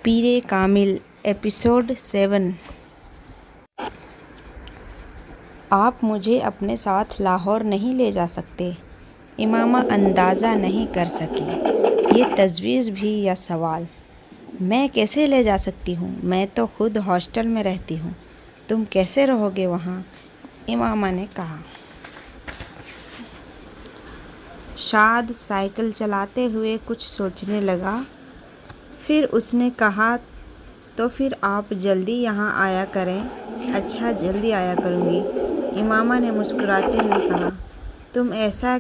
Peer Kamil episode 7۔ آپ مجھے اپنے ساتھ لاہور نہیں لے جا سکتے؟ امامہ اندازہ نہیں کر سکی یہ تجویز بھی یا سوال۔ میں کیسے لے جا سکتی ہوں؟ میں تو خود ہاسٹل میں رہتی ہوں، تم کیسے رہو گے وہاں؟ امامہ نے کہا۔ شاد سائیکل چلاتے ہوئے کچھ سوچنے لگا، پھر اس نے کہا تو پھر آپ جلدی یہاں آیا کریں۔ اچھا، جلدی آیا کروں گی، امامہ نے مسکراتے ہوئے کہا۔ تم ایسا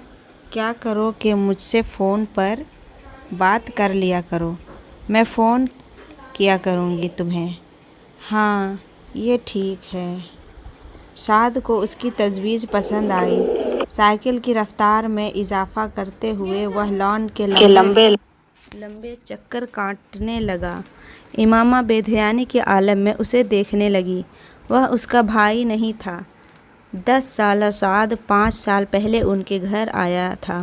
کیا کرو کہ مجھ سے فون پر بات کر لیا کرو، میں فون کیا کروں گی تمہیں۔ ہاں یہ ٹھیک ہے۔ شاد کو اس کی تجویز پسند آئی۔ سائیکل کی رفتار میں اضافہ کرتے ہوئے وہ لان کے لمبے چکر کاٹنے لگا۔ امامہ بے دھیانی کے عالم میں اسے دیکھنے لگی۔ وہ اس کا بھائی نہیں تھا۔ 10 سالہ سعد 5 سال پہلے ان کے گھر آیا تھا۔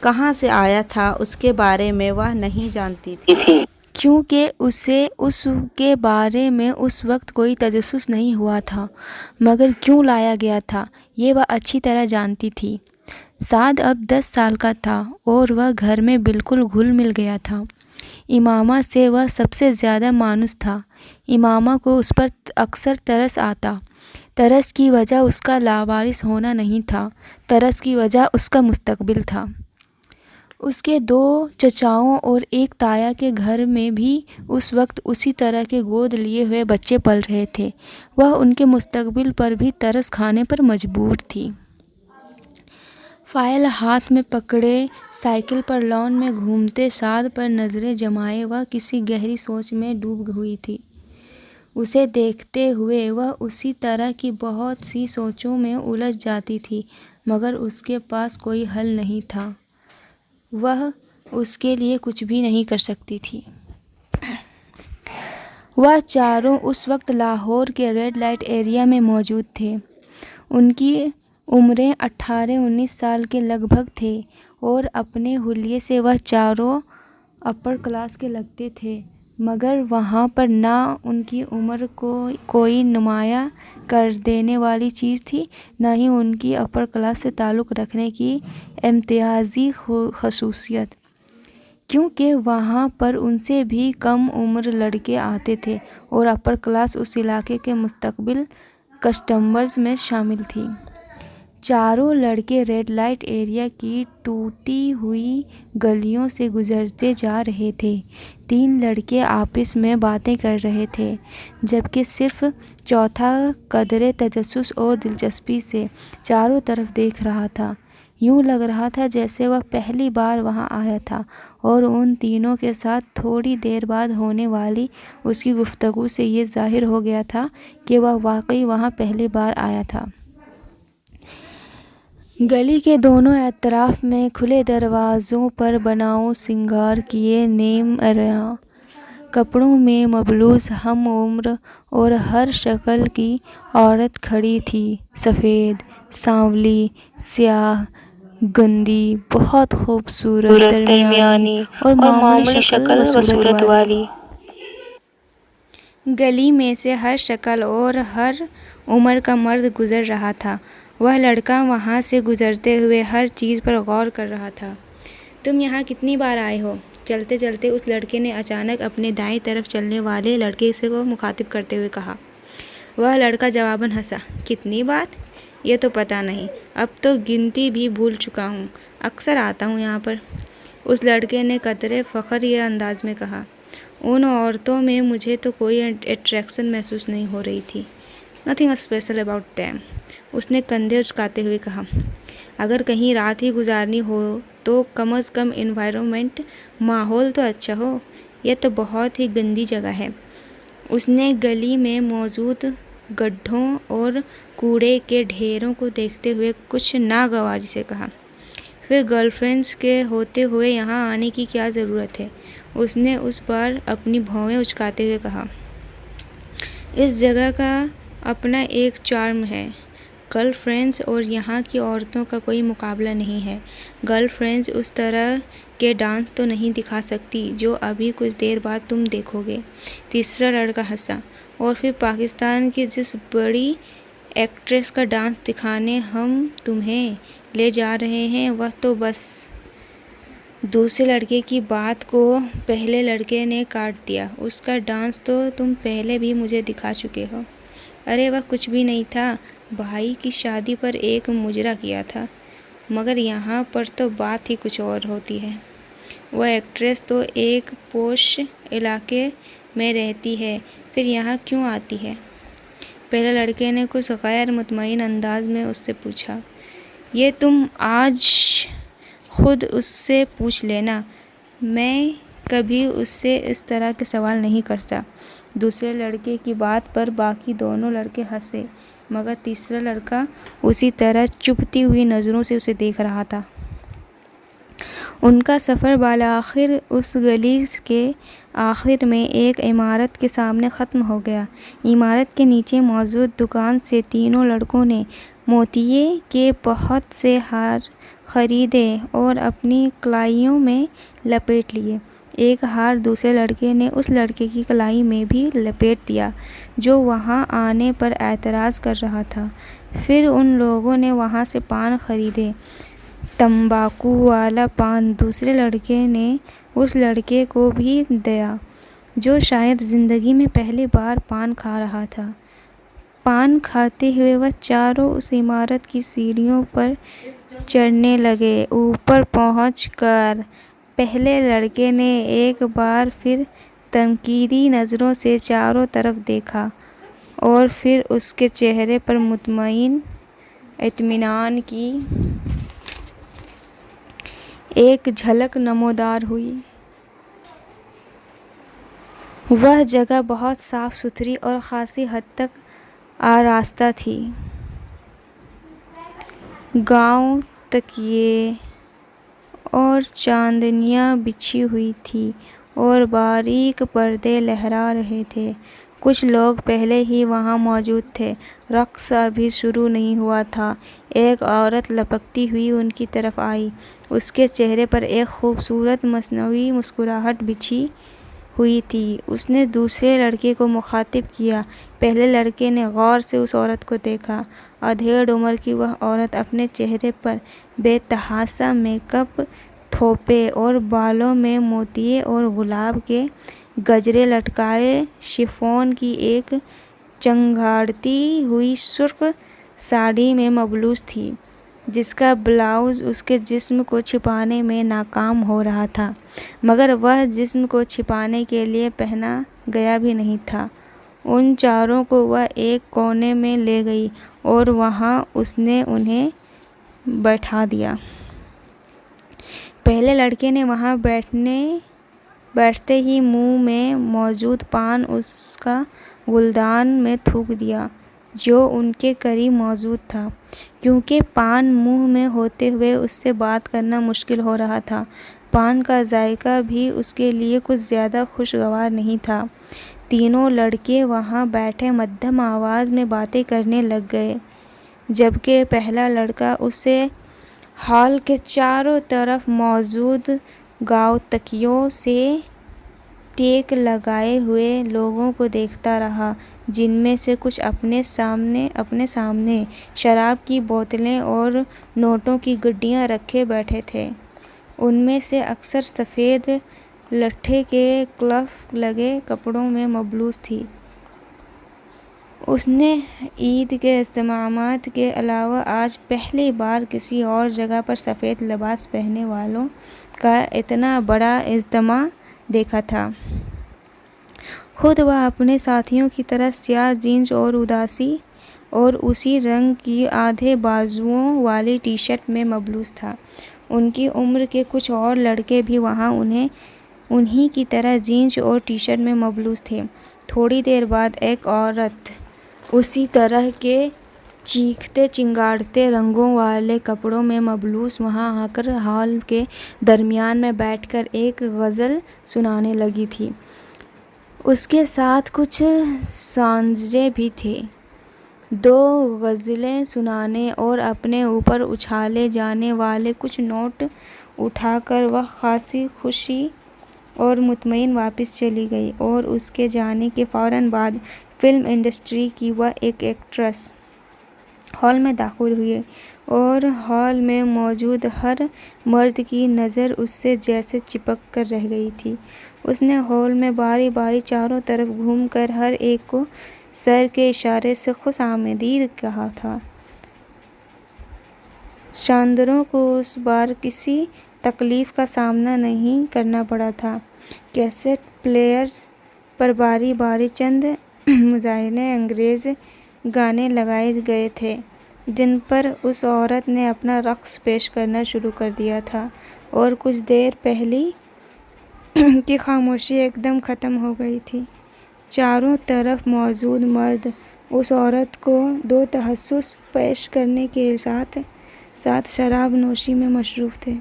کہاں سے آیا تھا اس کے بارے میں وہ نہیں جانتی تھی، کیونکہ اسے اس کے بارے میں اس وقت کوئی تجسس نہیں ہوا تھا، مگر کیوں لایا گیا تھا یہ وہ اچھی طرح جانتی تھی۔ سعد اب 10 سال کا تھا اور وہ گھر میں بالکل گھل مل گیا تھا۔ امامہ سے وہ سب سے زیادہ مانوس تھا۔ امامہ کو اس پر اکثر ترس آتا۔ ترس کی وجہ اس کا لاوارث ہونا نہیں تھا، ترس کی وجہ اس کا مستقبل تھا۔ اس کے 2 چچاؤں اور ایک تایا کے گھر میں بھی اس وقت اسی طرح کے گود لیے ہوئے بچے پل رہے تھے۔ وہ ان کے مستقبل پر بھی ترس کھانے پر مجبور تھی۔ فائل ہاتھ میں پکڑے سائیکل پر لان میں گھومتے سعد پر نظریں جمائے وہ کسی گہری سوچ میں ڈوب ہوئی تھی۔ اسے دیکھتے ہوئے وہ اسی طرح کی بہت سی سوچوں میں الجھ جاتی تھی، مگر اس کے پاس کوئی حل نہیں تھا۔ وہ اس کے لیے کچھ بھی نہیں کر سکتی تھی۔ وہ چاروں اس وقت لاہور کے ریڈ لائٹ ایریا میں موجود تھے۔ ان کی عمریں 18-19 سال کے لگ بھگ تھے اور اپنے حلیے سے وہ چاروں اپر کلاس کے لگتے تھے، مگر وہاں پر نہ ان کی عمر کو کوئی نمایاں کر دینے والی چیز تھی، نہ ہی ان کی اپر کلاس سے تعلق رکھنے کی امتیازی خصوصیت، کیونکہ وہاں پر ان سے بھی کم عمر لڑکے آتے تھے اور اپر کلاس اس علاقے کے مستقبل کسٹمرز میں شامل تھی۔ چاروں لڑکے ریڈ لائٹ ایریا کی ٹوٹی ہوئی گلیوں سے گزرتے جا رہے تھے۔ 3 لڑکے آپس میں باتیں کر رہے تھے، جبکہ صرف چوتھا قدرے تجسس اور دلچسپی سے چاروں طرف دیکھ رہا تھا۔ یوں لگ رہا تھا جیسے وہ پہلی بار وہاں آیا تھا اور ان تینوں کے ساتھ تھوڑی دیر بعد ہونے والی اس کی گفتگو سے یہ ظاہر ہو گیا تھا کہ وہ واقعی وہاں پہلی بار آیا تھا۔ گلی کے دونوں اطراف میں کھلے دروازوں پر بناؤ سنگار کیے نیم عریاں کپڑوں میں ملبوس ہم عمر اور ہر شکل کی عورت کھڑی تھی۔ سفید، سانولی، سیاہ، گندی، بہت خوبصورت، درمیانی اور معمولی شکل و صورت والی۔ گلی میں سے ہر شکل اور ہر عمر کا مرد گزر رہا تھا۔ وہ لڑکا وہاں سے گزرتے ہوئے ہر چیز پر غور کر رہا تھا۔ تم یہاں کتنی بار آئے ہو؟ چلتے چلتے اس لڑکے نے اچانک اپنے دائیں طرف چلنے والے لڑکے سے وہ مخاطب کرتے ہوئے کہا۔ وہ لڑکا جواباً ہنسا۔ کتنی بار؟ یہ تو پتہ نہیں، اب تو گنتی بھی بھول چکا ہوں، اکثر آتا ہوں یہاں پر، اس لڑکے نے قدرے فخریہ انداز میں کہا۔ ان عورتوں میں مجھے تو کوئی اٹریکشن محسوس نہیں ہو رہی تھی۔ Nothing special about them، اس نے کندھے اچکاتے ہوئے کہا۔ اگر کہیں رات ہی گزارنی ہو تو کم از کم انوائرمنٹ، ماحول تو اچھا ہو، یہ تو بہت ہی گندی جگہ ہے، اس نے گلی میں موجود گڈھوں اور کوڑے کے ڈھیروں کو دیکھتے ہوئے کچھ ناگواری سے کہا۔ پھر گرل فرینڈز کے ہوتے ہوئے یہاں آنے کی کیا ضرورت ہے، اس نے اس پر اپنی بھویں اچکاتے ہوئے کہا۔ اس جگہ کا اپنا ایک چارم ہے، گرل فرینڈز اور یہاں کی عورتوں کا کوئی مقابلہ نہیں ہے۔ گرل فرینڈز اس طرح کے ڈانس تو نہیں دکھا سکتی جو ابھی کچھ دیر بعد تم دیکھو گے۔ تیسرا لڑکا ہنسا۔ اور پھر پاکستان کی جس بڑی ایکٹریس کا ڈانس دکھانے ہم تمہیں لے جا رہے ہیں وہ تو بس۔ دوسرے لڑکے کی بات کو پہلے لڑکے نے کاٹ دیا۔ اس کا ڈانس تو تم پہلے بھی مجھے دکھا چکے ہو۔ ارے وہ کچھ بھی نہیں تھا، بھائی کی شادی پر ایک مجرا کیا تھا، مگر یہاں پر تو بات ہی کچھ اور ہوتی ہے۔ وہ ایکٹریس تو ایک پوش علاقے میں رہتی ہے، پھر یہاں کیوں آتی ہے؟ پہلے لڑکے نے کچھ غیر مطمئن انداز میں اس سے پوچھا۔ یہ تم آج خود اس سے پوچھ لینا، میں کبھی اس سے اس طرح کے سوال نہیں کرتا۔ دوسرے لڑکے کی بات پر باقی دونوں لڑکے ہنسے، مگر تیسرا لڑکا اسی طرح چبھتی ہوئی نظروں سے اسے دیکھ رہا تھا۔ ان کا سفر بالآخر اس گلی کے آخر میں ایک عمارت کے سامنے ختم ہو گیا۔ عمارت کے نیچے موجود دکان سے تینوں لڑکوں نے موتیے کے بہت سے ہار خریدے اور اپنی کلائیوں میں لپیٹ لیے۔ ایک ہار دوسرے لڑکے نے اس لڑکے کی کلائی میں بھی لپیٹ دیا جو وہاں آنے پر اعتراض کر رہا تھا۔ پھر ان لوگوں نے وہاں سے پان خریدے، تمباکو والا پان۔ دوسرے لڑکے نے اس لڑکے کو بھی دیا جو شاید زندگی میں پہلی بار پان کھا رہا تھا۔ پان کھاتے ہوئے وہ چاروں اس عمارت کی سیڑھیوں پر چڑھنے لگے۔ اوپر پہنچ کر پہلے لڑکے نے ایک بار پھر تنقیدی نظروں سے چاروں طرف دیکھا اور پھر اس کے چہرے پر مطمئن اطمینان کی ایک جھلک نمودار ہوئی۔ وہ جگہ بہت صاف ستھری اور خاصی حد تک آراستہ تھی۔ گاؤں تکیے اور چادریاں بچھی ہوئی تھیں اور باریک پردے لہرا رہے تھے۔ کچھ لوگ پہلے ہی وہاں موجود تھے۔ رقص ابھی شروع نہیں ہوا تھا۔ ایک عورت لپکتی ہوئی ان کی طرف آئی۔ اس کے چہرے پر ایک خوبصورت مصنوعی مسکراہٹ بچھی ہوئی تھی۔ اس نے دوسرے لڑکے کو مخاطب کیا۔ پہلے لڑکے نے غور سے اس عورت کو دیکھا۔ ادھیڑ عمر کی وہ عورت اپنے چہرے پر بے تحاشا میک اپ تھوپے اور بالوں میں موتیے اور گلاب کے گجرے لٹکائے شفون کی ایک چمگادڑتی ہوئی سرخ ساڑی میں ملبوس تھی جس کا بلاؤز اس کے جسم کو چھپانے میں ناکام ہو رہا تھا، مگر وہ جسم کو چھپانے کے لیے پہنا گیا بھی نہیں تھا۔ ان چاروں کو وہ ایک کونے میں لے گئی اور وہاں اس نے انہیں بٹھا دیا۔ پہلے لڑکے نے وہاں بیٹھتے ہی منہ میں موجود پان اس کا گلدان میں تھوک دیا جو ان کے قریب موجود تھا۔ کیونکہ پان منہ میں ہوتے ہوئے اس سے بات کرنا مشکل ہو رہا تھا، پان کا ذائقہ بھی اس کے لیے کچھ زیادہ خوشگوار نہیں تھا۔ تینوں لڑکے وہاں بیٹھے مدھم آواز میں باتیں کرنے لگ گئے، جبکہ پہلا لڑکا اسے ہال کے چاروں طرف موجود گاؤں تکیوں سے ٹیک لگائے ہوئے لوگوں کو دیکھتا رہا، جن میں سے کچھ اپنے سامنے شراب کی بوتلیں اور نوٹوں کی گڈیاں رکھے بیٹھے تھے۔ ان میں سے اکثر سفید لٹھے کے کلف لگے کپڑوں میں ملبوس تھیں۔ اس نے عید کے اجتماعات کے علاوہ آج پہلی بار کسی اور جگہ پر سفید لباس پہننے والوں کا اتنا بڑا اجتماع دیکھا تھا۔ خود وہ اپنے ساتھیوں کی طرح سیاہ جینس اور اسی رنگ کی آدھے بازوؤں والی ٹی شرٹ میں ملبوس تھا۔ ان کی عمر کے کچھ اور لڑکے بھی وہاں انہی کی طرح جینس اور ٹی شرٹ میں ملبوس تھے۔ تھوڑی دیر بعد ایک عورت اسی طرح کے چیختے چنگھاڑتے رنگوں والے کپڑوں میں ملبوس وہاں آ کر ہال کے درمیان میں بیٹھ کر ایک غزل سنانے لگی تھی۔ اس کے ساتھ کچھ سانزے بھی تھے۔ دو غزلیں سنانے اور اپنے اوپر اچھالے جانے والے کچھ نوٹ اٹھا کر وہ خاصی خوشی اور مطمئن واپس چلی گئی، اور اس کے جانے کے فوراً بعد فلم انڈسٹری کی وہ ایک ایکٹریس ہال میں داخل ہوئی اور ہال میں موجود ہر مرد کی نظر اس سے جیسے چپک کر رہ گئی تھی۔ اس نے ہال میں باری باری چاروں طرف گھوم کر ہر ایک کو سر کے اشارے سے خوش آمدید کہا تھا۔ شاندروں کو اس بار کسی تکلیف کا سامنا نہیں کرنا پڑا تھا۔ کیسٹ پلیئرز پر باری باری چند مظاہرے انگیز گانے لگائے گئے تھے، جن پر اس عورت نے اپنا رقص پیش کرنا شروع کر دیا تھا، اور کچھ دیر پہلے کی خاموشی ایک دم ختم ہو گئی تھی۔ چاروں طرف موجود مرد اس عورت کو دو تحسس پیش کرنے کے ساتھ ساتھ شراب نوشی میں مصروف تھے۔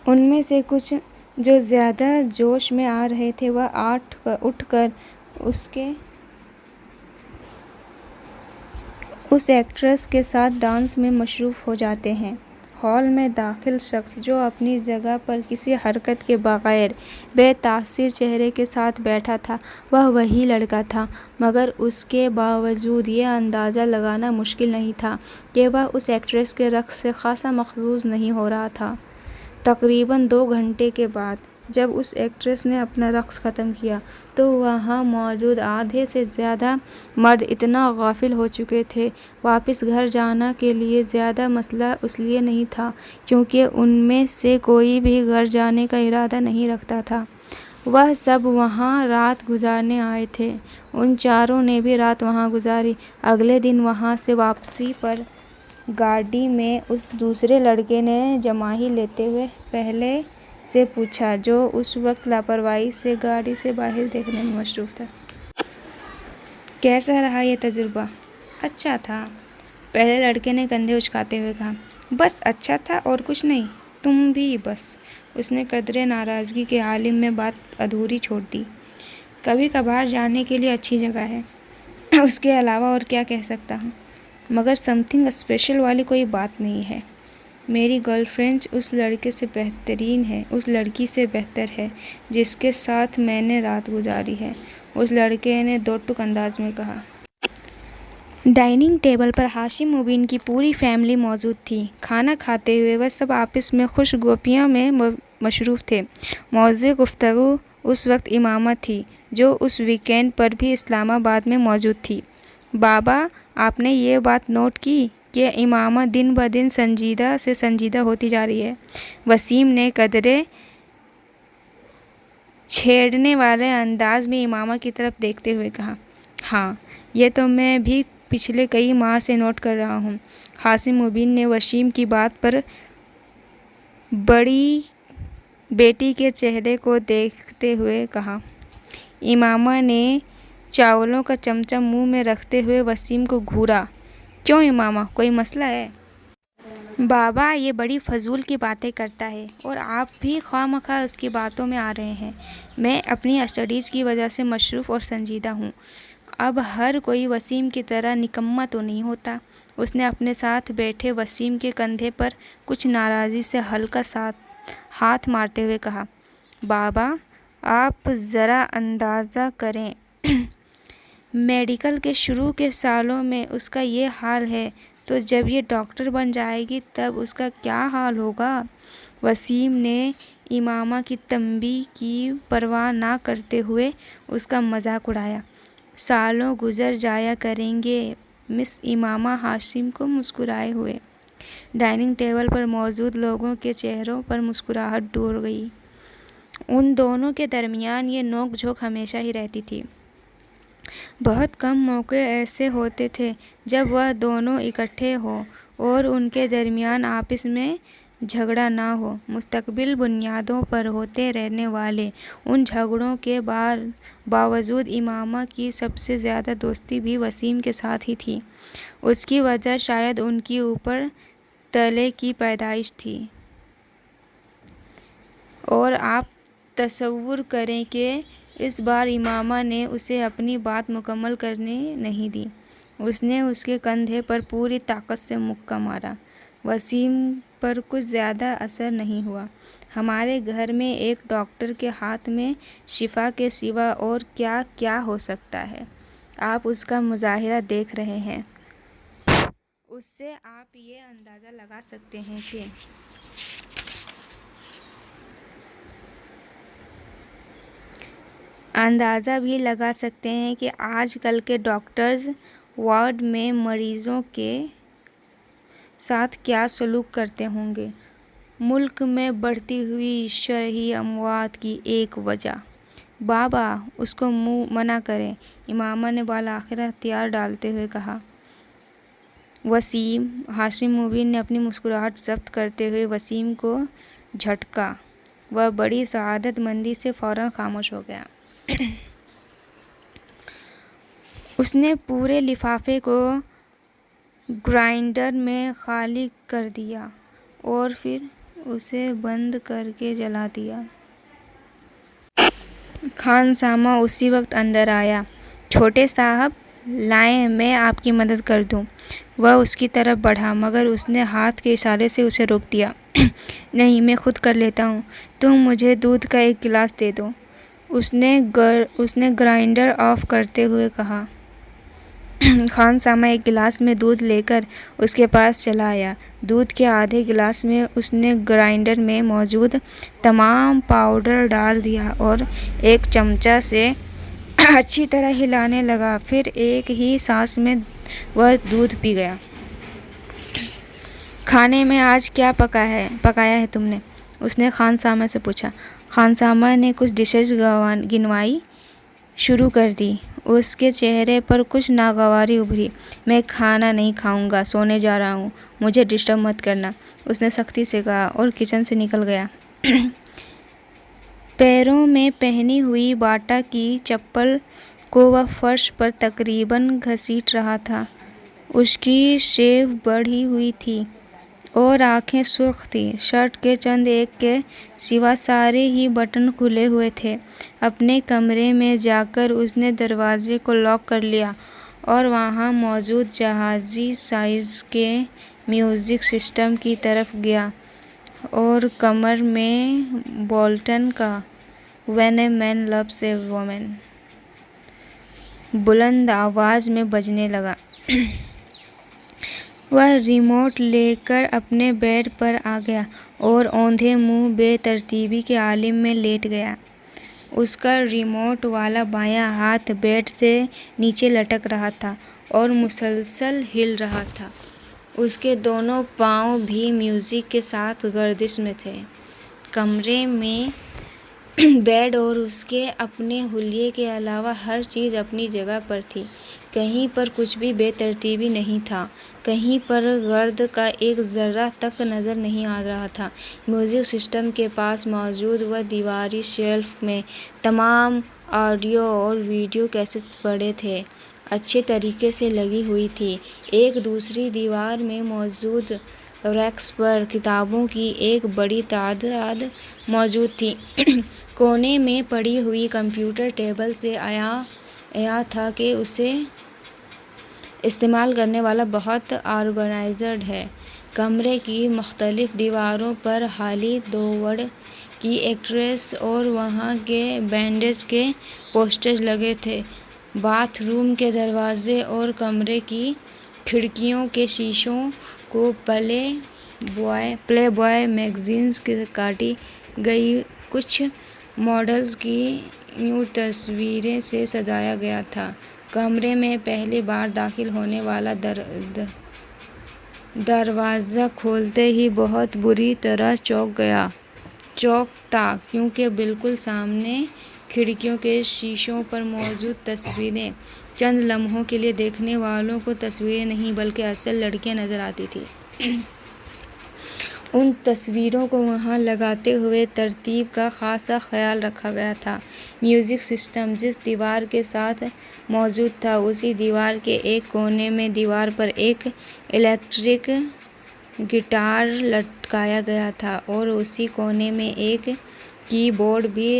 ان میں سے کچھ جو زیادہ جوش میں آ رہے تھے وہ اٹھ کر اس ایکٹریس کے ساتھ ڈانس میں مصروف ہو جاتے ہیں۔ ہال میں داخل شخص جو اپنی جگہ پر کسی حرکت کے بغیر بے تاثیر چہرے کے ساتھ بیٹھا تھا وہ وہی لڑکا تھا، مگر اس کے باوجود یہ اندازہ لگانا مشکل نہیں تھا کہ وہ اس ایکٹریس کے رقص سے خاصا محظوظ نہیں ہو رہا تھا۔ تقریباً 2 گھنٹے کے بعد جب اس ایکٹریس نے اپنا رقص ختم کیا تو وہاں موجود آدھے سے زیادہ مرد اتنا غافل ہو چکے تھے۔ واپس گھر جانا کے لیے زیادہ مسئلہ اس لیے نہیں تھا کیونکہ ان میں سے کوئی بھی گھر جانے کا ارادہ نہیں رکھتا تھا، وہ سب وہاں رات گزارنے آئے تھے۔ ان چاروں نے بھی رات وہاں گزاری۔ اگلے دن وہاں سے واپسی پر گاڑی میں اس دوسرے لڑکے نے جمائھی لیتے ہوئے پہلے سے پوچھا، جو اس وقت لاپرواہی سے گاڑی سے باہر دیکھنے میں مصروف تھا۔ کیسا رہا یہ تجربہ؟ اچھا تھا، پہلے لڑکے نے کندھے اچکاتے ہوئے کہا۔ بس اچھا تھا اور کچھ نہیں؟ تم بھی بس؟ اس نے قدرے ناراضگی کے عالم میں بات ادھوری چھوڑ دی۔ کبھی کبھار جانے کے لیے اچھی جگہ ہے، اس کے علاوہ اور کیا کہہ سکتا ہوں؟ مگر سم تھنگ اسپیشل والی کوئی بات نہیں ہے۔ میری گرل فرینڈ اس لڑکے سے بہترین ہے، اس لڑکی سے بہتر ہے جس کے ساتھ میں نے رات گزاری ہے، اس لڑکے نے دو ٹوک انداز میں کہا۔ ڈائننگ ٹیبل پر ہاشم مبین کی پوری فیملی موجود تھی۔ کھانا کھاتے ہوئے وہ سب آپس میں خوش گپیوں میں مصروف تھے۔ موضوع گفتگو اس وقت امامہ تھی، جو اس ویکینڈ پر بھی اسلام آباد میں موجود تھی۔ بابا، آپ نے یہ بات نوٹ کی کہ امامہ دن بدن سنجیدہ سے سنجیدہ ہوتی جا رہی ہے؟ وسیم نے قدرے چھیڑنے والے انداز میں امامہ کی طرف دیکھتے ہوئے کہا۔ ہاں، یہ تو میں بھی پچھلے کئی ماہ سے نوٹ کر رہا ہوں۔ ہاشم مبین نے وسیم کی بات پر بڑی بیٹی کے چہرے کو دیکھتے ہوئے کہا۔ امامہ نے چاولوں کا چمچہ منہ میں رکھتے ہوئے وسیم کو گھورا۔ کیوں امامہ، کوئی مسئلہ ہے؟ بابا یہ بڑی فضول کی باتیں کرتا ہے اور آپ بھی خواہ مخواہ اس کی باتوں میں آ رہے ہیں۔ میں اپنی اسٹڈیز کی وجہ سے مصروف اور سنجیدہ ہوں۔ اب ہر کوئی وسیم کی طرح نکما تو نہیں ہوتا۔ اس نے اپنے ساتھ بیٹھے وسیم کے کندھے پر کچھ ناراضی سے ہلکا ہاتھ مارتے ہوئے کہا۔ بابا، آپ ذرا اندازہ کریں، میڈیکل کے شروع کے سالوں میں اس کا یہ حال ہے تو جب یہ ڈاکٹر بن جائے گی تب اس کا کیا حال ہوگا؟ وسیم نے امامہ کی تنبیہ کی پرواہ نہ کرتے ہوئے اس کا مذاق اڑایا۔ سالوں گزر جایا کریں گے مس امامہ ہاشم کو مسکرائے ہوئے۔ ڈائننگ ٹیبل پر موجود لوگوں کے چہروں پر مسکراہٹ ڈور گئی۔ ان دونوں کے درمیان یہ نوک جھوک ہمیشہ ہی رہتی تھی۔ بہت کم موقع ایسے ہوتے تھے جب وہ دونوں اکٹھے ہوں اور ان کے درمیان آپس میں جھگڑا نہ ہو۔ مستقل بنیادوں پر ہوتے رہنے والے ان جھگڑوں کے باوجود امامہ کی سب سے زیادہ دوستی بھی وسیم کے ساتھ ہی تھی۔ اس کی وجہ شاید ان کی اوپر تلے کی پیدائش تھی۔ اور آپ تصور کریں کہ اس بار امامہ نے اسے اپنی بات مکمل کرنے نہیں دی۔ اس نے اس کے کندھے پر پوری طاقت سے مکہ مارا۔ وسیم پر کچھ زیادہ اثر نہیں ہوا۔ ہمارے گھر میں ایک ڈاکٹر کے ہاتھ میں شفا کے سوا اور کیا کیا ہو سکتا ہے؟ آپ اس کا مظاہرہ دیکھ رہے ہیں۔ اس سے آپ یہ اندازہ لگا سکتے ہیں کہ اندازہ بھی لگا سکتے ہیں کہ آج کل کے ڈاکٹرز وارڈ میں مریضوں کے ساتھ کیا سلوک کرتے ہوں گے۔ ملک میں بڑھتی ہوئی شرعی اموات کی ایک وجہ۔ بابا، اس کو منع کریں، امامہ نے بالآخر ہتھیار ڈالتے ہوئے کہا۔ وسیم، ہاشم مبین نے اپنی مسکراہٹ ضبط کرتے ہوئے وسیم کو جھٹکا۔ وہ بڑی سعادت مندی سے فوراً خاموش ہو گیا۔ اس نے پورے لفافے کو گرائنڈر میں خالی کر دیا اور پھر اسے بند کر کے جلا دیا۔ خانسامہ اسی وقت اندر آیا۔ چھوٹے صاحب، لائیں میں آپ کی مدد کر دوں۔ وہ اس کی طرف بڑھا مگر اس نے ہاتھ کے اشارے سے اسے روک دیا۔ نہیں، میں خود کر لیتا ہوں، تم مجھے دودھ کا ایک گلاس دے دو، اس نے گرائنڈر آف کرتے ہوئے کہا۔ خانسامہ ایک گلاس میں دودھ لے کر اس کے پاس چلا آیا۔ دودھ کے آدھے گلاس میں اس نے گرائنڈر میں موجود تمام پاؤڈر ڈال دیا اور ایک چمچہ سے اچھی طرح ہلانے لگا، پھر ایک ہی سانس میں وہ دودھ پی گیا۔ کھانے میں آج کیا پکایا ہے تم نے؟ اس نے خانسامہ سے پوچھا۔ خانسامہ نے کچھ ڈشز گنوائی شروع کر دی۔ اس کے چہرے پر کچھ ناگواری ابھری۔ میں کھانا نہیں کھاؤں گا، سونے جا رہا ہوں، مجھے ڈسٹرب مت کرنا، اس نے سختی سے کہا اور کچن سے نکل گیا۔ پیروں میں پہنی ہوئی باٹا کی چپل کو وہ فرش پر تقریباً گھسیٹ رہا تھا۔ اس کی شیو بڑھی ہوئی تھی اور آنکھیں سرخ تھیں۔ شرٹ کے چند ایک کے سوا سارے ہی بٹن کھلے ہوئے تھے۔ اپنے کمرے میں جا کر اس نے دروازے کو لاک کر لیا اور وہاں موجود جہازی سائز کے میوزک سسٹم کی طرف گیا اور کمر میں بولٹن کا "when a man loves a woman" بلند آواز میں بجنے لگا۔ وہ ریموٹ لے کر اپنے بیڈ پر آ گیا اور اوندھے منہ بے ترتیبی کے عالم میں لیٹ گیا۔ اس کا ریموٹ والا بایاں ہاتھ بیڈ سے نیچے لٹک رہا تھا اور مسلسل ہل رہا تھا۔ اس کے دونوں پاؤں بھی میوزک کے ساتھ گردش میں تھے۔ کمرے میں بیڈ اور اس کے اپنے حلیے کے علاوہ ہر چیز اپنی جگہ پر تھی۔ کہیں پر کچھ بھی بے ترتیبی نہیں تھا، کہیں پر گرد کا ایک ذرہ تک نظر نہیں آ رہا تھا۔ میوزک سسٹم کے پاس موجود وہ دیواری شیلف میں تمام آڈیو اور ویڈیو کیسٹس پڑے تھے، اچھے طریقے سے لگی ہوئی تھی۔ ایک دوسری دیوار میں موجود ریکس پر کتابوں کی ایک بڑی تعداد موجود تھی۔ کونے میں پڑی ہوئی کمپیوٹر ٹیبل سے عیاں تھا کہ اسے استعمال کرنے والا بہت آرگنائزڈ ہے۔ کمرے کی مختلف دیواروں پر ہالی دووڈ کی ایکٹریس اور وہاں کے بینڈز کے پوسٹرز لگے تھے۔ باتھ روم کے دروازے اور کمرے کی کھڑکیوں کے شیشوں کو پلے بوائے میگزینز کی کاٹی گئی کچھ ماڈلز کی نیوڈ تصویروں سے سجایا گیا تھا۔ کمرے میں پہلی بار داخل ہونے والا دروازہ کھولتے ہی بہت بری طرح چونکتا کیونکہ بالکل سامنے کھڑکیوں کے شیشوں پر موجود تصویریں چند لمحوں کے لیے دیکھنے والوں کو تصویریں نہیں بلکہ اصل لڑکیاں نظر آتی تھیں۔ ان تصویروں کو وہاں لگاتے ہوئے ترتیب کا خاصا خیال رکھا گیا تھا۔ میوزک سسٹم جس دیوار کے ساتھ موجود تھا اسی دیوار کے ایک کونے میں دیوار پر ایک الیکٹرک گٹار لٹکایا گیا تھا اور اسی کونے میں ایک کی بورڈ بھی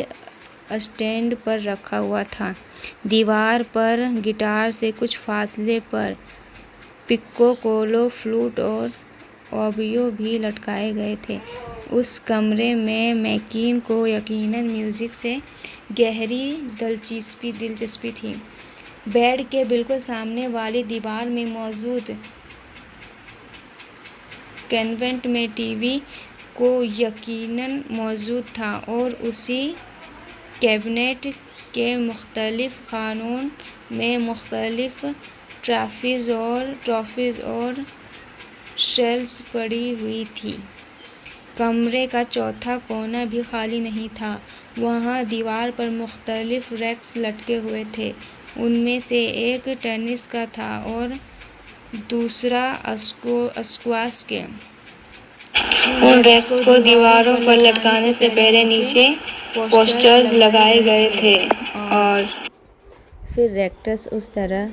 اسٹینڈ پر رکھا ہوا تھا۔ دیوار پر گٹار سے کچھ فاصلے پر پکوکولو، فلوٹ اور اوبوے بھی لٹکائے گئے تھے۔ اس کمرے میں میکین کو یقیناً میوزک سے گہری دلچسپی تھی۔ بیڈ کے بالکل سامنے والی دیوار میں موجود کیبنٹ میں ٹی وی کو یقیناً موجود تھا اور اسی کیبنٹ کے مختلف خانوں میں مختلف ٹرافیز اور شیلفز پڑی ہوئی تھیں۔ کمرے کا چوتھا کونا بھی خالی نہیں تھا۔ وہاں دیوار پر مختلف ریکس لٹکے ہوئے تھے۔ ان میں سے ایک ٹینس کا تھا اور دوسرا اسکواش کے۔ ان ریکس کو دیواروں پر لٹکانے سے پہلے نیچے پوسٹرز لگائے گئے تھے اور پھر ریکٹس اس طرح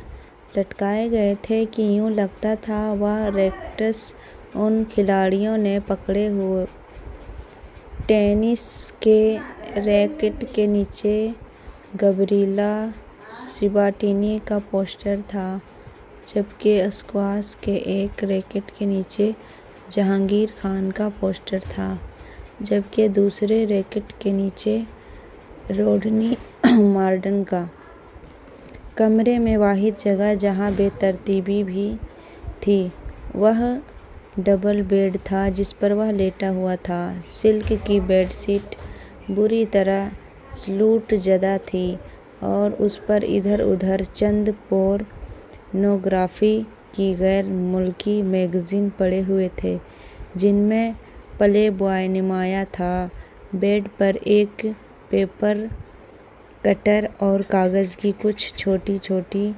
لٹکائے گئے تھے کہ یوں لگتا تھا وہ ریکٹس ان کھلاڑیوں نے پکڑے ہوں۔ ٹینس کے ریکٹ کے نیچے گبریلا سیباٹینی کا پوسٹر تھا، جبکہ اسکواش کے ایک ریکٹ کے نیچے جہانگیر خان کا پوسٹر تھا، جبکہ دوسرے ریکٹ کے نیچے روڈنی مارڈن کا۔ کمرے میں واحد جگہ جہاں بے ترتیبی بھی تھی وہ ڈبل بیڈ تھا جس پر وہ لیٹا ہوا تھا۔ سلک کی بیڈ شیٹ بری طرح سلوٹ زدہ تھی اور اس پر ادھر ادھر چند پورنوگرافی کی غیر ملکی میگزین پڑے ہوئے تھے جن میں پلے بوائے نمایاں تھا۔ بیڈ پر ایک پیپر کٹر اور کاغذ کی کچھ چھوٹی چھوٹی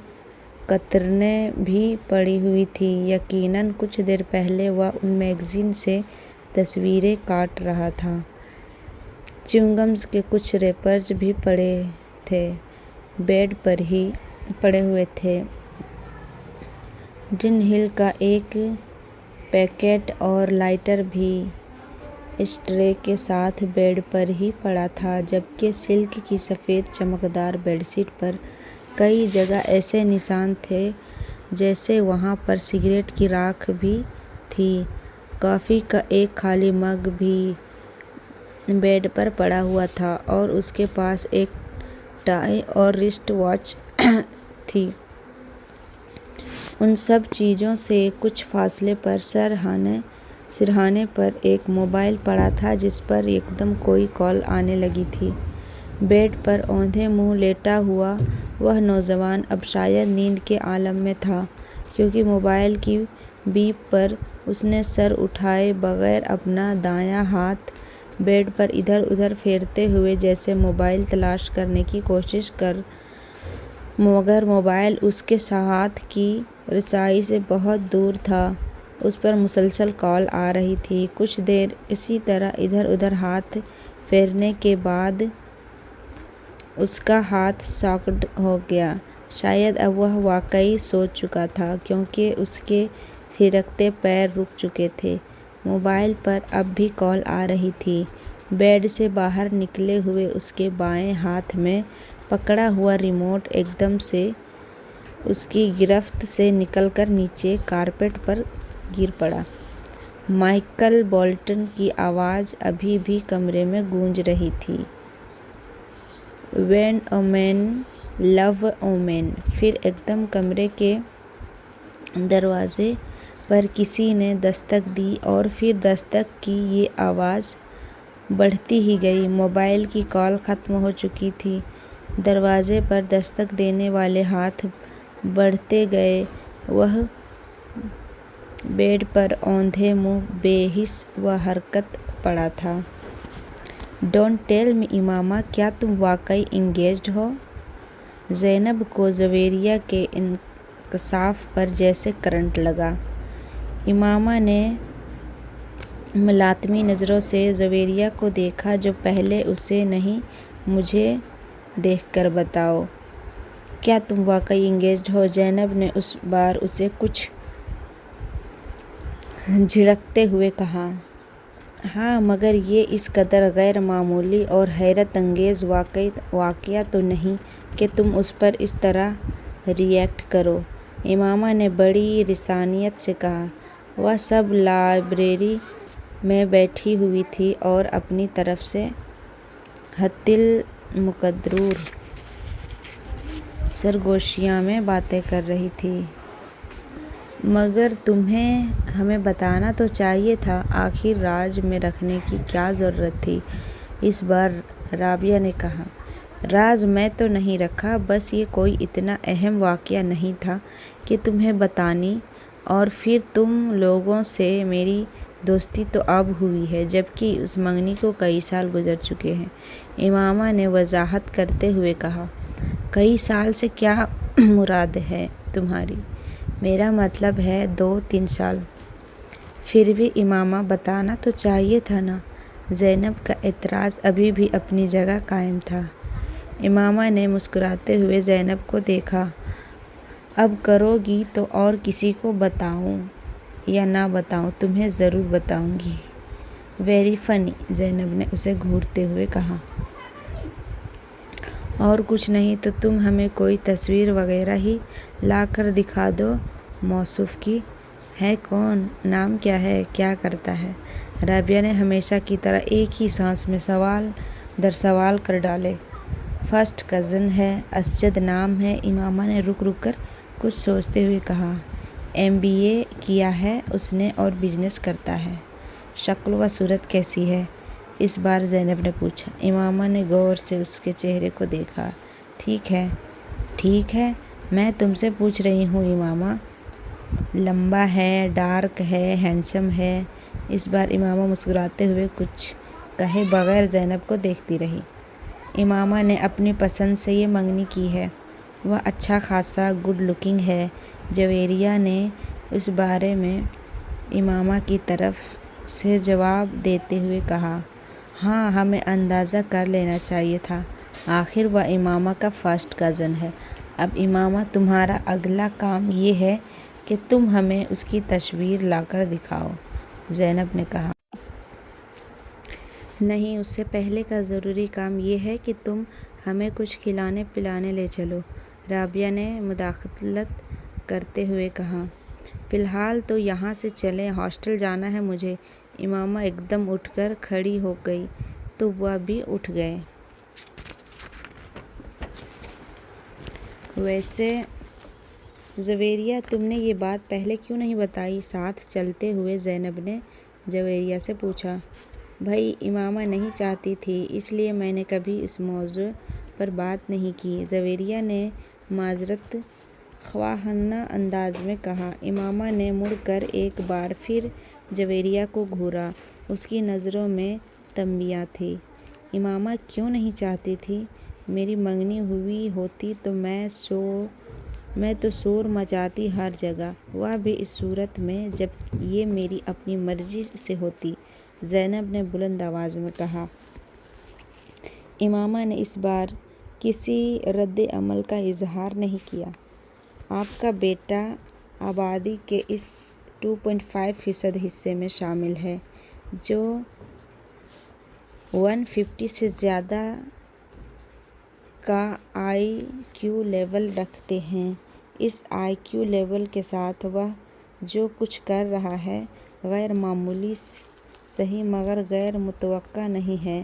کترنیں بھی پڑی ہوئی تھیں۔ یقیناً کچھ دیر پہلے وہ ان میگزین سے تصویریں کاٹ رہا تھا۔ چیونگم کے کچھ ریپرز بھی پڑے تھے، بیڈ پر ہی پڑے ہوئے تھے۔ ڈن ہل کا ایک پیکٹ اور لائٹر بھی اسٹرے کے ساتھ بیڈ پر ہی پڑا تھا، جبکہ سلک کی سفید چمکدار بیڈ شیٹ پر کئی جگہ ایسے نشان تھے جیسے وہاں پر سگریٹ کی راکھ بھی تھی۔ کافی کا ایک خالی مگ بھی بیڈ پر پڑا ہوا تھا اور اس کے پاس ایک ٹائی اور رسٹ واچ تھی۔ ان سب چیزوں سے کچھ فاصلے پر سرہانے پر ایک موبائل پڑا تھا جس پر یکدم کوئی کال آنے لگی تھی۔ بیڈ پر اوندھے منہ لیٹا ہوا وہ نوجوان اب شاید نیند کے عالم میں تھا، کیونکہ موبائل کی بیپ پر اس نے سر اٹھائے بغیر اپنا دایاں ہاتھ بیڈ پر ادھر ادھر پھیرتے ہوئے جیسے موبائل تلاش کرنے کی کوشش مگر موبائل اس کے ہاتھ کی رسائی سے بہت دور تھا۔ اس پر مسلسل کال آ رہی تھی۔ کچھ دیر اسی طرح ادھر ادھر ہاتھ پھیرنے کے بعد اس کا ہاتھ شاکڈ ہو گیا۔ شاید اب وہ واقعی سو چکا تھا، کیونکہ اس کے تھرکتے پیر رک چکے تھے۔ موبائل پر اب بھی کال آ رہی تھی۔ بیڈ سے باہر نکلے ہوئے اس کے بائیں ہاتھ میں پکڑا ہوا ریموٹ ایک دم سے اس کی گرفت سے نکل کر نیچے کارپیٹ پر گر پڑا۔ مائیکل بولٹن کی آواز ابھی بھی کمرے میں گونج رہی تھی، "وین اے مین لو اے مین"۔ پھر ایک دم کمرے کے دروازے پر کسی نے دستک دی اور پھر دستک کی یہ آواز بڑھتی ہی گئی۔ موبائل کی کال ختم ہو چکی تھی۔ دروازے پر دستک دینے والے ہاتھ بڑھتے گئے۔ وہ بیڈ پر اوندھے منہ بے حس و حرکت پڑا تھا۔ "ڈونٹ ٹیل می امامہ، کیا تم واقعی انگیجڈ ہو؟" زینب کو زویریہ کے انکشاف پر جیسے کرنٹ لگا۔ امامہ نے ملاطمی نظروں سے زویریہ کو دیکھا، جو پہلے اسے نہیں "مجھے دیکھ کر بتاؤ، کیا تم واقعی انگیجڈ ہو؟" زینب نے اس بار اسے کچھ جھڑکتے ہوئے کہا۔ ہاں، مگر یہ اس قدر غیر معمولی اور حیرت انگیز واقعہ تو نہیں کہ تم اس پر اس طرح ری ایکٹ کرو، امامہ نے بڑی رسانیت سے کہا۔ وہ سب لائبریری میں بیٹھی ہوئی تھی اور اپنی طرف سے حتی المقدور سرگوشیوں میں باتیں کر رہی تھی۔ مگر تمہیں ہمیں بتانا تو چاہیے تھا، آخر راز میں رکھنے کی کیا ضرورت تھی؟ اس بار رابعہ نے کہا۔ راز میں تو نہیں رکھا، بس یہ کوئی اتنا اہم واقعہ نہیں تھا کہ تمہیں بتانی، اور پھر تم لوگوں سے میری دوستی تو اب ہوئی ہے، جبکہ اس منگنی کو کئی سال گزر چکے ہیں، امامہ نے وضاحت کرتے ہوئے کہا۔ کئی سال سے کیا مراد ہے تمہاری؟ میرا مطلب ہے 2-3 سال۔ پھر بھی امامہ بتانا تو چاہیے تھا نا؟ زینب کا اعتراض ابھی بھی اپنی جگہ قائم تھا۔ امامہ نے مسکراتے ہوئے زینب کو دیکھا۔ اب کرو گی تو اور کسی کو بتاؤں یا نہ بتاؤں؟ تمہیں ضرور بتاؤں گی۔ ویری فنی، زینب نے اسے گھورتے ہوئے کہا۔ اور کچھ نہیں تو تم ہمیں کوئی تصویر وغیرہ ہی لا کر دکھا دو موصوف کی۔ ہے کون؟ نام کیا ہے؟ کیا کرتا ہے؟ رابعہ نے ہمیشہ کی طرح ایک ہی سانس میں سوال در سوال کر ڈالے۔ فرسٹ کزن ہے، اسجد نام ہے، امامہ نے رک رک کر کچھ سوچتے ہوئے کہا۔ MBA کیا ہے اس نے اور بزنس کرتا ہے۔ شکل و صورت کیسی ہے؟ اس بار زینب نے پوچھا۔ امامہ نے غور سے اس کے چہرے کو دیکھا۔ ٹھیک ہے، ٹھیک ہے، میں تم سے پوچھ رہی ہوں امامہ۔ لمبا ہے، ڈارک ہے، ہینڈسم ہے؟ اس بار امامہ مسکراتے ہوئے کچھ کہے بغیر زینب کو دیکھتی رہی۔ امامہ نے اپنی پسند سے یہ منگنی کی ہے، وہ اچھا خاصا گڈ لکنگ ہے، جویریہ نے اس بارے میں امامہ کی طرف سے جواب دیتے ہوئے کہا۔ ہاں، ہمیں اندازہ کر لینا چاہیے تھا، آخر وہ امامہ کا فرسٹ کزن ہے۔ اب امامہ تمہارا اگلا کام یہ ہے کہ تم ہمیں اس کی تصویر لا کر دکھاؤ، زینب نے کہا۔ نہیں، اس سے پہلے کا ضروری کام یہ ہے کہ تم ہمیں کچھ کھلانے پلانے لے چلو، رابعہ نے مداخلت کرتے ہوئے کہا۔ فی الحال تو یہاں سے چلیں، ہاسٹل جانا ہے مجھے۔ امامہ ایک دم اٹھ کر کھڑی ہو گئی تو وہ بھی اٹھ گئے۔ ویسے جویریہ، تم نے یہ بات پہلے کیوں نہیں بتائی؟ ساتھ چلتے ہوئے زینب نے جویریہ سے پوچھا۔ بھئی، امامہ نہیں چاہتی تھی، اس لیے میں نے کبھی اس موضوع پر بات نہیں کی، جویریہ نے معذرت خواہانہ انداز میں کہا۔ امامہ نے مڑ کر ایک بار پھر جویریہ کو گھورا، اس کی نظروں میں تنبیہ تھی۔ امامہ کیوں نہیں چاہتی تھی؟ میری منگنی ہوئی ہوتی تو میں تو شور مچاتی ہر جگہ، وہ بھی اس صورت میں جب یہ میری اپنی مرضی سے ہوتی، زینب نے بلند آواز میں کہا۔ امامہ نے اس بار کسی رد عمل کا اظہار نہیں کیا۔ آپ کا بیٹا آبادی کے اس 2.5% حصے میں شامل ہے جو 150 سے زیادہ کا IQ لیول رکھتے ہیں۔ اس IQ لیول کے ساتھ وہ جو کچھ کر رہا ہے غیر معمولی صحیح مگر غیر متوقع نہیں ہے۔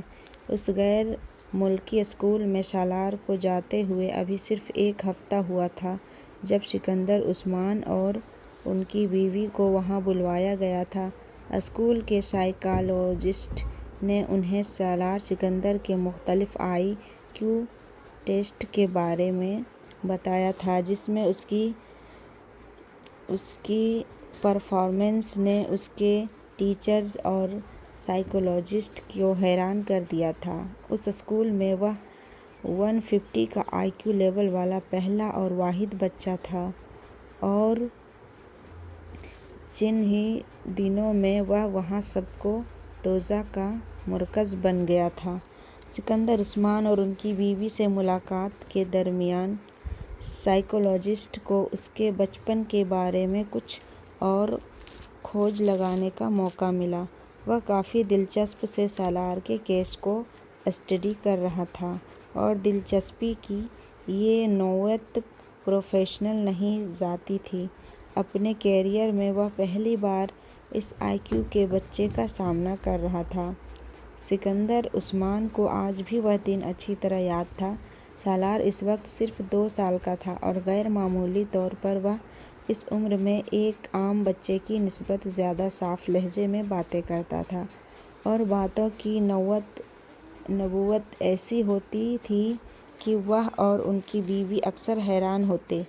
اس غیر ملکی اسکول میں سالار کو جاتے ہوئے ابھی صرف 1 ہفتہ ہوا تھا جب سکندر عثمان اور ان کی بیوی کو وہاں بلوایا گیا تھا۔ اسکول کے سائیکالوجسٹ نے انہیں سالار سکندر کے مختلف IQ ٹیسٹ کے بارے میں بتایا تھا جس میں اس کی پرفارمنس نے اس کے ٹیچرز اور سائیکالوجسٹ کو حیران کر دیا تھا۔ اس اسکول میں وہ 150 کا IQ لیول والا پہلا اور واحد بچہ تھا اور چند ہی دنوں میں وہ وہاں سب کو توجہ کا مرکز بن گیا تھا۔ سکندر عثمان اور ان کی بیوی سے ملاقات کے درمیان سائیکالوجسٹ کو اس کے بچپن کے بارے میں کچھ اور کھوج لگانے کا موقع ملا۔ وہ کافی دلچسپ سے سالار کے کیس کو اسٹڈی کر رہا تھا اور دلچسپی کی یہ نوعیت پروفیشنل نہیں ذاتی تھی۔ اپنے کیریئر میں وہ پہلی بار اس آئی کیو کے بچے کا سامنا کر رہا تھا۔ سکندر عثمان کو آج بھی وہ دن اچھی طرح یاد تھا۔ سالار اس وقت صرف 2 سال کا تھا اور غیر معمولی طور پر وہ اس عمر میں ایک عام بچے کی نسبت زیادہ صاف لہجے میں باتیں کرتا تھا اور باتوں کی نبوت ایسی ہوتی تھی کہ وہ اور ان کی بیوی اکثر حیران ہوتے۔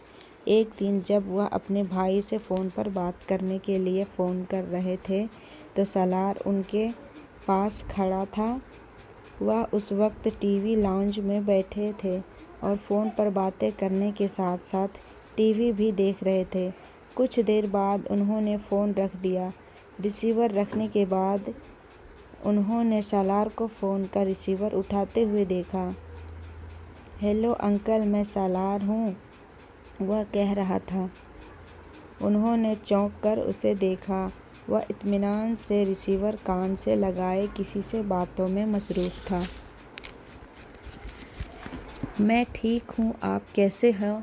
ایک دن جب وہ اپنے بھائی سے فون پر بات کرنے کے لیے فون کر رہے تھے تو سالار ان کے پاس کھڑا تھا۔ وہ اس وقت ٹی وی لاؤنج میں بیٹھے تھے اور فون پر باتیں کرنے کے ساتھ ساتھ ٹی وی بھی دیکھ رہے تھے۔ کچھ دیر بعد انہوں نے فون رکھ دیا۔ ریسیور رکھنے کے بعد انہوں نے سالار کو فون کا ریسیور اٹھاتے ہوئے دیکھا۔ ہیلو انکل، میں سالار ہوں، وہ کہہ رہا تھا۔ انہوں نے چونک کر اسے دیکھا۔ وہ اطمینان سے ریسیور کان سے لگائے کسی سے باتوں میں مصروف تھا۔ میں ٹھیک ہوں، آپ کیسے ہو؟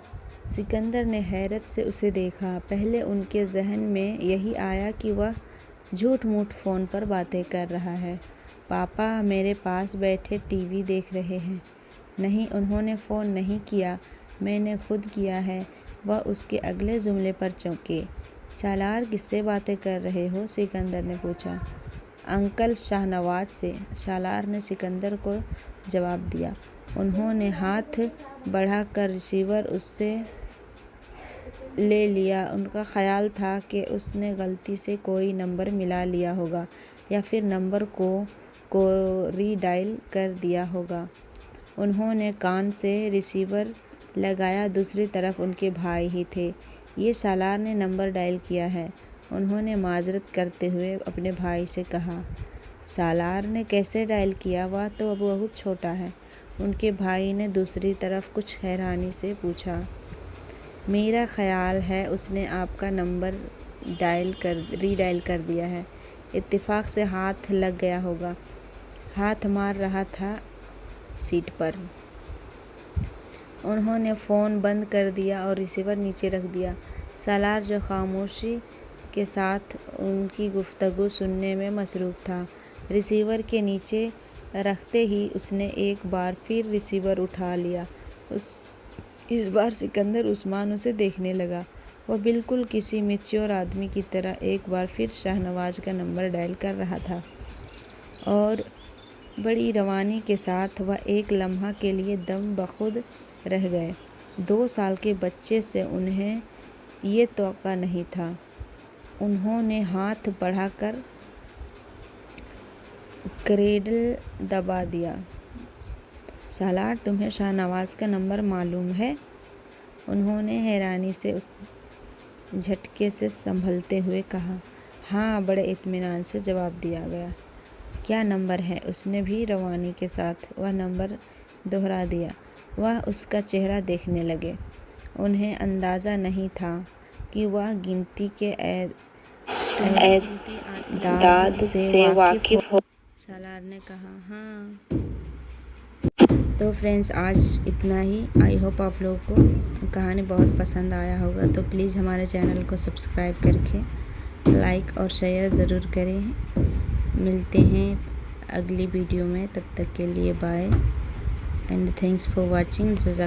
سکندر نے حیرت سے اسے دیکھا۔ پہلے ان کے ذہن میں یہی آیا کہ وہ جھوٹ موٹ فون پر باتیں کر رہا ہے۔ پاپا میرے پاس بیٹھے ٹی وی دیکھ رہے ہیں۔ نہیں، انہوں نے فون نہیں کیا، میں نے خود کیا ہے۔ وہ اس کے اگلے جملے پر چونکے۔ سالار کس سے باتیں کر رہے ہو؟ سکندر نے پوچھا۔ انکل شاہنواز سے، سالار نے سکندر کو جواب دیا۔ انہوں نے ہاتھ بڑھا کر ریسیور اس سے لے لیا۔ ان کا خیال تھا کہ اس نے غلطی سے کوئی نمبر ملا لیا ہوگا یا پھر نمبر کو ری ڈائل کر دیا ہوگا۔ انہوں نے کان سے ریسیور لگایا۔ دوسری طرف ان کے بھائی ہی تھے۔ یہ سالار نے نمبر ڈائل کیا ہے، انہوں نے معذرت کرتے ہوئے اپنے بھائی سے کہا۔ سالار نے کیسے ڈائل کیا؟ وہ تو اب بہت چھوٹا ہے، ان کے بھائی نے دوسری طرف کچھ حیرانی سے پوچھا۔ میرا خیال ہے اس نے آپ کا نمبر ری ڈائل کر دیا ہے، اتفاق سے ہاتھ لگ گیا ہوگا۔ ہاتھ مار رہا تھا سیٹ پر۔ انہوں نے فون بند کر دیا اور ریسیور نیچے رکھ دیا۔ سالار جو خاموشی کے ساتھ ان کی گفتگو سننے میں مصروف تھا، ریسیور کے نیچے رکھتے ہی اس نے ایک بار پھر ریسیور اٹھا لیا۔ اس بار سکندر عثمان اسے دیکھنے لگا۔ وہ بالکل کسی میچور آدمی کی طرح ایک بار پھر شاہنواز کا نمبر ڈائل کر رہا تھا اور بڑی روانی کے ساتھ وہ ایک لمحہ کے لیے دم بخود رہ گئے۔ 2 سال کے بچے سے انہیں یہ توقع نہیں تھا۔ انہوں نے ہاتھ بڑھا کر کریڈل دبا دیا۔ سالار، تمہیں شاہنواز کا نمبر معلوم ہے؟ انہوں نے حیرانی سے اس جھٹکے سے سنبھلتے ہوئے کہا۔ ہاں، بڑے اطمینان سے جواب دیا گیا۔ کیا نمبر ہے؟ اس نے بھی روانی کے ساتھ وہ نمبر دہرا دیا۔ وہ اس کا چہرہ دیکھنے لگے۔ انہیں اندازہ نہیں تھا کہ وہ گنتی کے اعداد سے واقف ہو۔ سالار نے کہا، ہاں۔ تو فرینڈز، آج اتنا ہی۔ آئی ہوپ آپ لوگوں کو کہانی بہت پسند آیا ہوگا، تو پلیز ہمارے چینل کو سبسکرائب کر کے لائک اور شیئر ضرور کریں۔ ملتے ہیں اگلی ویڈیو میں، تب تک کے لیے bye and thanks for watching.